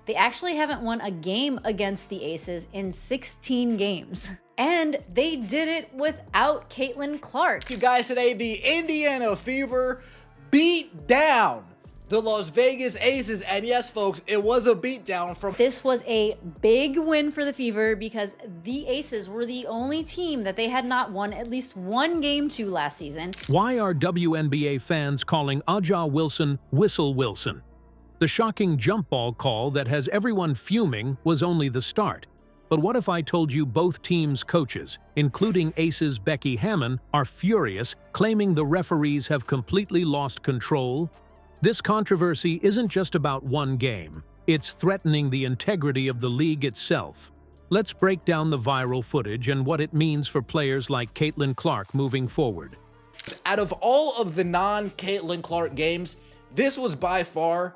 They actually haven't won a game against the Aces in 16 games. And they did it without Caitlin Clark. You guys, today the Indiana Fever beat down the Las Vegas Aces, and yes folks, it was a beatdown from— This was a big win for the Fever because the Aces were the only team that they had not won at least one game to last season. Why are WNBA fans calling Aja Wilson Whistle Wilson? The shocking jump ball call that has everyone fuming was only the start. But what if I told you both teams' coaches, including Aces Becky Hammon, are furious, claiming the referees have completely lost control? This controversy isn't just about one game. It's threatening the integrity of the league itself. Let's break down the viral footage and what it means for players like Caitlin Clark moving forward. Out of all of the non-Caitlin Clark games, this was by far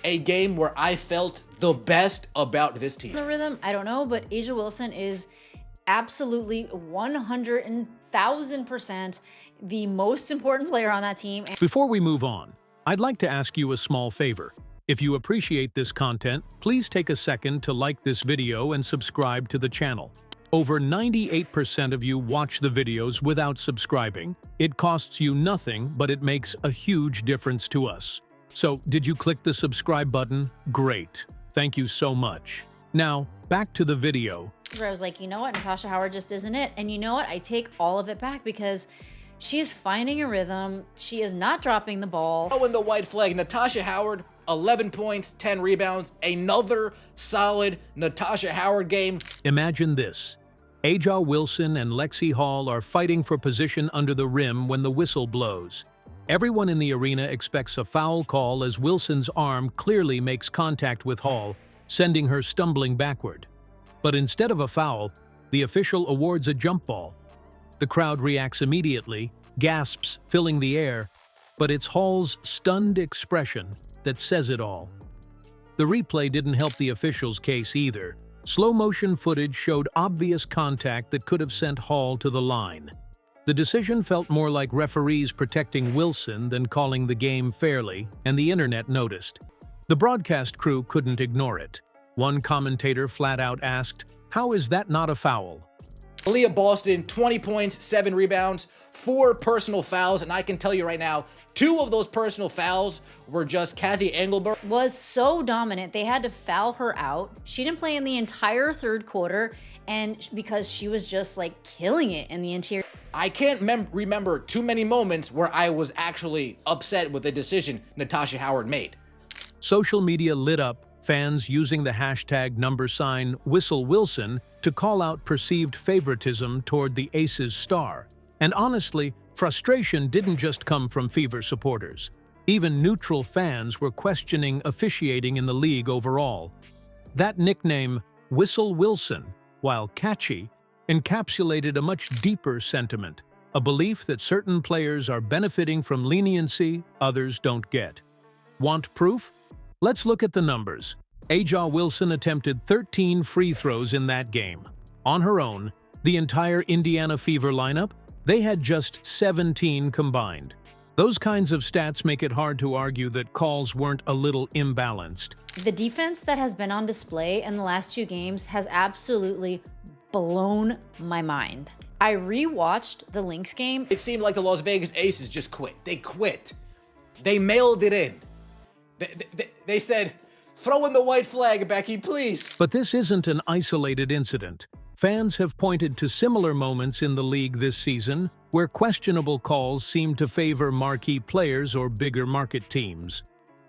a game where I felt the best about this team. The rhythm, I don't know, but Aja Wilson is absolutely 100,000% the most important player on that team. Before we move on, I'd like to ask you a small favor. If you appreciate this content, please take a second to like this video and subscribe to the channel. Over 98% of you watch the videos without subscribing. It costs you nothing, but it makes a huge difference to us. So, did you click the subscribe button? Great. Thank you so much. Now, back to the video. Where I was like, you know what, Natasha Howard just isn't it. And you know what, I take all of it back because she is finding a rhythm. She is not dropping the ball. Oh, and the white flag, Natasha Howard, 11 points, 10 rebounds, another solid Natasha Howard game. Imagine this. Aja Wilson and Lexi Hall are fighting for position under the rim when the whistle blows. Everyone in the arena expects a foul call as Wilson's arm clearly makes contact with Hall, sending her stumbling backward. But instead of a foul, the official awards a jump ball. The crowd reacts immediately, gasps filling the air, but it's Hall's stunned expression that says it all. The replay didn't help the official's case either. Slow-motion footage showed obvious contact that could have sent Hall to the line. The decision felt more like referees protecting Wilson than calling the game fairly, and the internet noticed. The broadcast crew couldn't ignore it. One commentator flat out asked, "How is that not a foul?" Aaliyah Boston, 20 points, 7 rebounds, 4 personal fouls, and I can tell you right now, 2 of those personal fouls were just Kathy Engelberg. Was so dominant, they had to foul her out. She didn't play in the entire third quarter, and because she was just like killing it in the interior. I can't remember too many moments where I was actually upset with the decision Natasha Howard made. Social media lit up, fans using the hashtag #WhistleWilson to call out perceived favoritism toward the Aces star. And honestly, frustration didn't just come from Fever supporters. Even neutral fans were questioning officiating in the league overall. That nickname, Whistle Wilson, while catchy, encapsulated a much deeper sentiment, a belief that certain players are benefiting from leniency others don't get. Want proof? Let's look at the numbers. Aja Wilson attempted 13 free throws in that game. On her own, the entire Indiana Fever lineup, they had just 17 combined. Those kinds of stats make it hard to argue that calls weren't a little imbalanced. The defense that has been on display in the last 2 games has absolutely blown my mind. I rewatched the Lynx game. It seemed like the Las Vegas Aces just quit. They quit. They mailed it in. They said, "Throw in the white flag, Becky, please." But this isn't an isolated incident. Fans have pointed to similar moments in the league this season where questionable calls seem to favor marquee players or bigger market teams.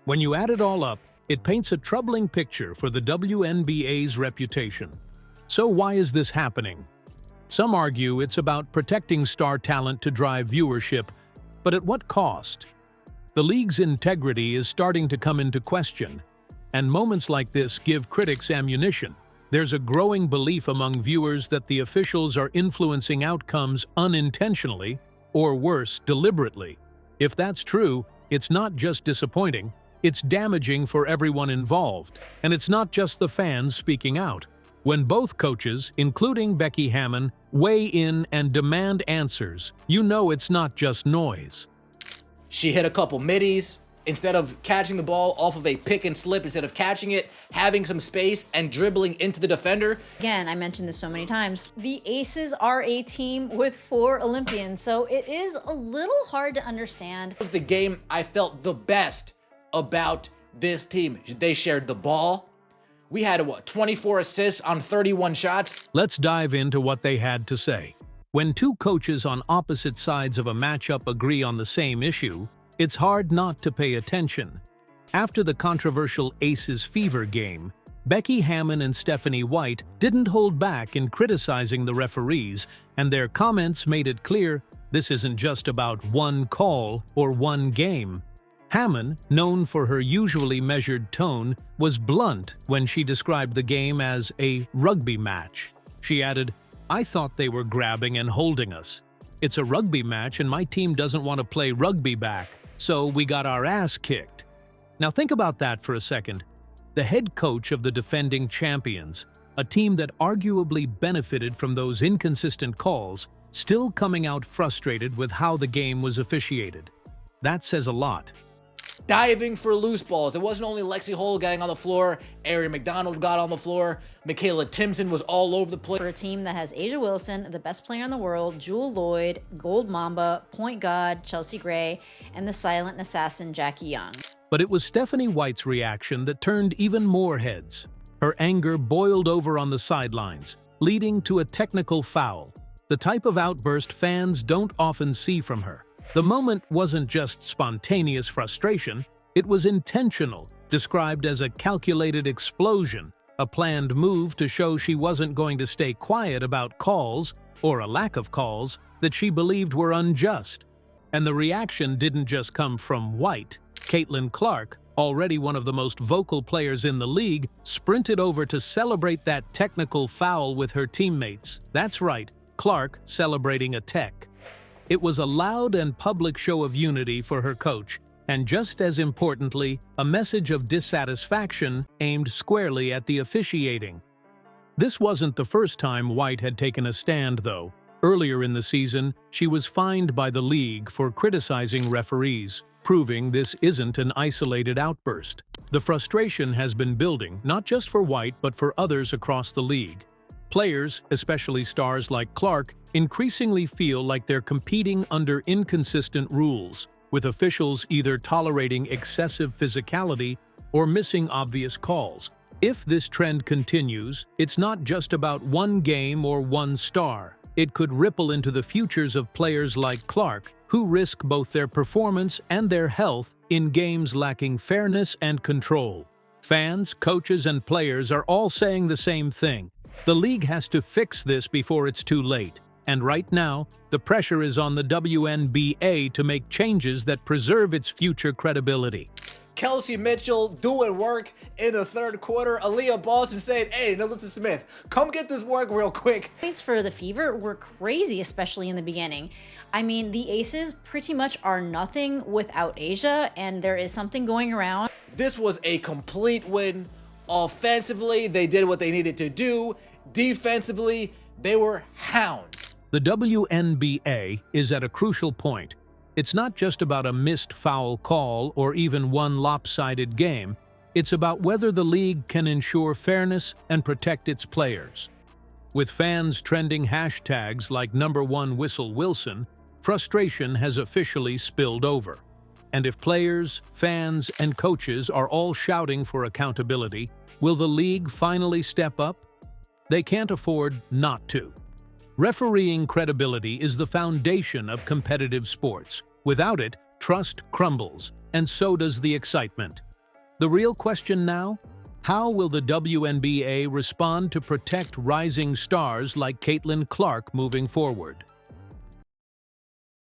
When you add it all up, it paints a troubling picture for the WNBA's reputation. So why is this happening? Some argue it's about protecting star talent to drive viewership, but at what cost? The league's integrity is starting to come into question, and moments like this give critics ammunition. There's a growing belief among viewers that the officials are influencing outcomes unintentionally, or worse, deliberately. If that's true, it's not just disappointing, it's damaging for everyone involved. And it's not just the fans speaking out. When both coaches, including Becky Hammon, weigh in and demand answers, you know it's not just noise. She hit a couple middies. Instead of catching the ball off of a pick and slip, instead of catching it, having some space and dribbling into the defender. Again, I mentioned this so many times. The Aces are a team with 4 Olympians, so it is a little hard to understand. It was the game I felt the best about this team. They shared the ball. We had, 24 assists on 31 shots. Let's dive into what they had to say. When two coaches on opposite sides of a matchup agree on the same issue, it's hard not to pay attention. After the controversial Aces Fever game, Becky Hammon and Stephanie White didn't hold back in criticizing the referees, and their comments made it clear this isn't just about one call or one game. Hammon, known for her usually measured tone, was blunt when she described the game as a rugby match. She added, "I thought they were grabbing and holding us. It's a rugby match and my team doesn't want to play rugby back, so we got our ass kicked." Now think about that for a second. The head coach of the defending champions, a team that arguably benefited from those inconsistent calls, still coming out frustrated with how the game was officiated. That says a lot. Diving for loose balls. It wasn't only Lexi Hole getting on the floor, Ari McDonald got on the floor, Michaela Timpson was all over the place. For a team that has Asia Wilson, the best player in the world, Jewel Lloyd, Gold Mamba, Point God, Chelsea Gray, and the silent assassin, Jackie Young. But it was Stephanie White's reaction that turned even more heads. Her anger boiled over on the sidelines, leading to a technical foul, the type of outburst fans don't often see from her. The moment wasn't just spontaneous frustration, it was intentional, described as a calculated explosion, a planned move to show she wasn't going to stay quiet about calls, or a lack of calls, that she believed were unjust. And the reaction didn't just come from White. Caitlin Clark, already one of the most vocal players in the league, sprinted over to celebrate that technical foul with her teammates. That's right, Clark celebrating a tech. It was a loud and public show of unity for her coach, and just as importantly, a message of dissatisfaction aimed squarely at the officiating. This wasn't the first time White had taken a stand, though. Earlier in the season, she was fined by the league for criticizing referees, proving this isn't an isolated outburst. The frustration has been building, not just for White but for others across the league. Players, especially stars like Clark, increasingly feel like they're competing under inconsistent rules, with officials either tolerating excessive physicality or missing obvious calls. If this trend continues, it's not just about one game or one star. It could ripple into the futures of players like Clark, who risk both their performance and their health in games lacking fairness and control. Fans, coaches, and players are all saying the same thing. The league has to fix this before it's too late. And right now, the pressure is on the WNBA to make changes that preserve its future credibility. Kelsey Mitchell doing work in the third quarter. Aaliyah Boston saying, "Hey, Alyssa Smith, come get this work real quick." Points for the Fever were crazy, especially in the beginning. I mean, the Aces pretty much are nothing without Asia, and there is something going around. This was a complete win. Offensively, they did what they needed to do. Defensively, they were hounds. The WNBA is at a crucial point. It's not just about a missed foul call or even one lopsided game. It's about whether the league can ensure fairness and protect its players. With fans trending hashtags like #1WhistleWilson, frustration has officially spilled over. And if players, fans, and coaches are all shouting for accountability, will the league finally step up? They can't afford not to. Refereeing credibility is the foundation of competitive sports. Without it, trust crumbles, and so does the excitement. The real question now? How will the WNBA respond to protect rising stars like Caitlin Clark moving forward?